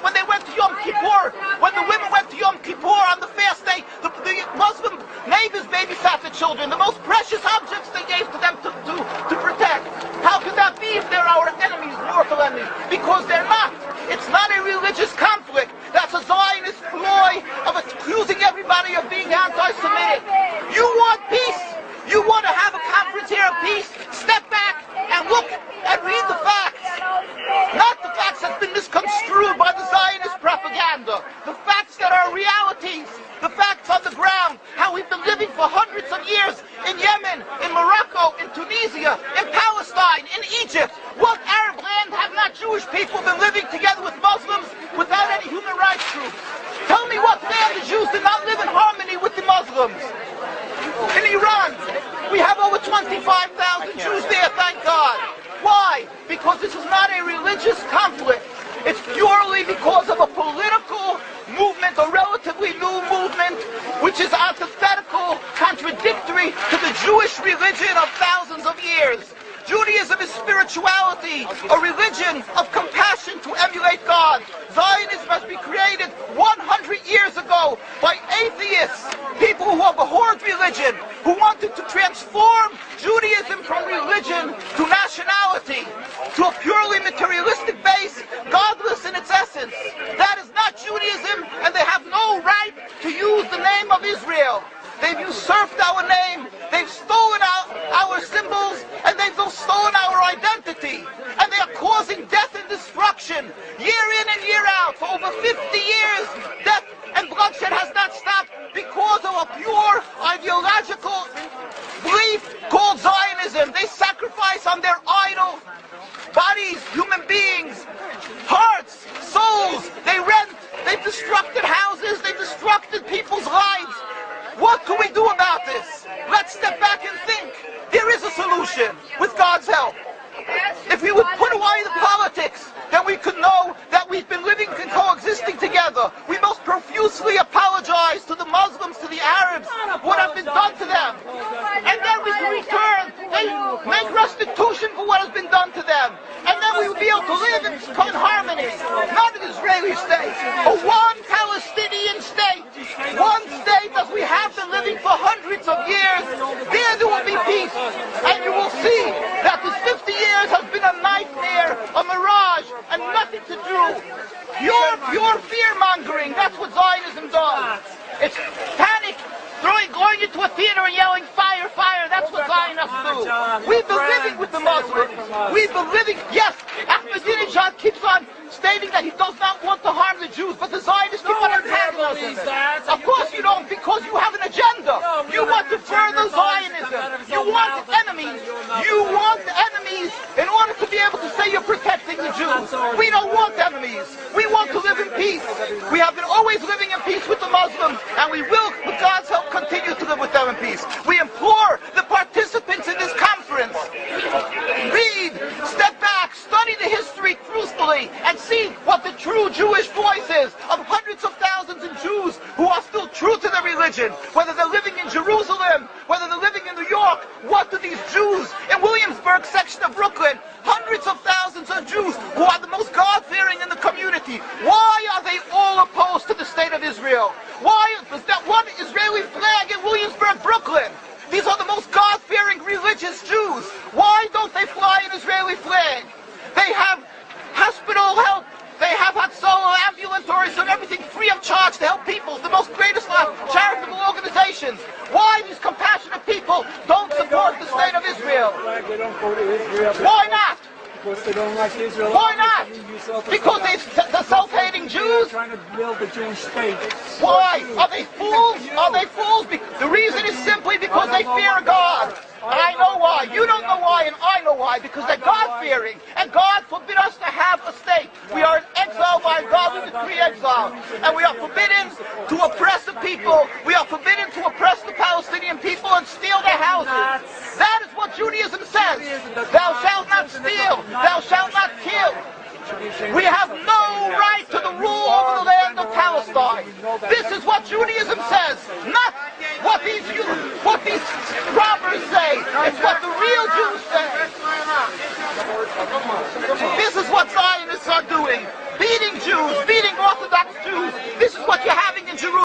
when they went to Yom Kippur, when the women went to Yom Kippur on the fast day, the Muslim neighbors babysat the children, the most precious objects they gave to them to protect. How could that be if they're our enemies, mortal enemies? Because they're not. It's not a religious conflict. That's a Zionist ploy of accusing everybody of being anti-Semitic. You want peace? You want to have a conference here of peace? Step back and look and read the facts. Not the facts that's been misconstrued by the Zionist propaganda. The facts that are realities. The facts on the ground. How we've been living for hundreds of years in Yemen, in Morocco, in Tunisia, in Palestine, in Egypt. What Arab land have not Jewish people been living together with Muslims without any human rights groups? Tell me what land the Jews did not live in harmony with the Muslims. In Iran, we have over 25,000 Jews there, thank God. Why? Because this is not a religious conflict. It's purely because of a political movement, a relatively new movement, which is antithetical, contradictory to the Jewish religion of thousands of years. Judaism is spirituality, a religion of compassion to emulate God. Zionism has been created 100 years ago by atheists, people who have abhorred religion, who wanted to transform Judaism from religion to nationality, to a purely materialistic base, godless in its essence. That is not Judaism, and they have no right to use the name of Israel. They've usurped our name, they've stolen our symbols, and they've stolen our identity. And they are causing death and destruction, year in and year out. For over 50 years, death and bloodshed has not stopped because of a pure ideological belief called Zionism. They sacrifice on their idol bodies, human beings, hearts, souls. They rent, they've destructed houses, they've destructed people's lives. What can we do about this? Let's step back and think. There is a solution, with God's help. If we would put away the politics, then we could know that we've been living and coexisting together. We most profusely apologize to the Muslims, to the Arabs, what has been done to them. And then we can return, they make restitution for what has been done to them. And then we will be able to live in harmony. Not an Israeli state, but one Palestinian state. One state as we have been living for hundreds of years. There will be peace. And you will see that this 50 years has been a nightmare, a mirage, and nothing to do. Pure fear-mongering, that's what Zionism does. It's panic, going into a theater and yelling, fire, fire, that's what Zionists do. We've been living with the Muslims. We've been living, yes, Ahmadinejad keeps on stating that he does not want to harm the Jews, but the Zionists keep on antagonizing him. Of course you don't, because you have an agenda. You want to further Zionism. You want enemies. You want enemies in order to be able to say you're protecting the Jews. We don't want enemies. We want to live in peace. We have been always living in peace with the Muslims, and we will, with God's help, continue to live with them in peace. We implore the participants in this conference, read, step back, study the history truthfully, and see what the true Jewish voice is of hundreds of thousands of Jews who are still true to their religion, whether they're living in Jerusalem, whether they're living in New York. What do these Jews in Williamsburg section of Brooklyn, hundreds of thousands of Jews who are the most God-fearing in the community, why are they all opposed to the state of Israel? Why is that one Israeli flag in Williamsburg, Brooklyn? These are the most God-fearing religious Jews. Why don't they fly an Israeli flag? They have hospital help. They have Hatzolah, ambulatories, and everything free of charge to help people. The most greatest charitable organizations. Why these compassionate people don't support the state of Israel? Why not? Because they don't like Israel. Why not? Because they're self-hating Jews? Trying to build the Jewish state. Why? Are they fools? Are they fools? The reason is simply because they fear God. And I know why. You don't know why, and I know why. Because they're God-fearing. And God forbid us to have a state. We are in exile by God. We decree exile. And we are forbidden to oppress the people. We are forbidden to oppress the Palestinian people and steal their houses. That is what Judaism says. Thou shalt not steal. Thou shalt not kill. We have no right to the rule over the land of Palestine. This is what Judaism says, not what these robbers say. It's what the real Jews say. This is what Zionists are doing. Beating Jews,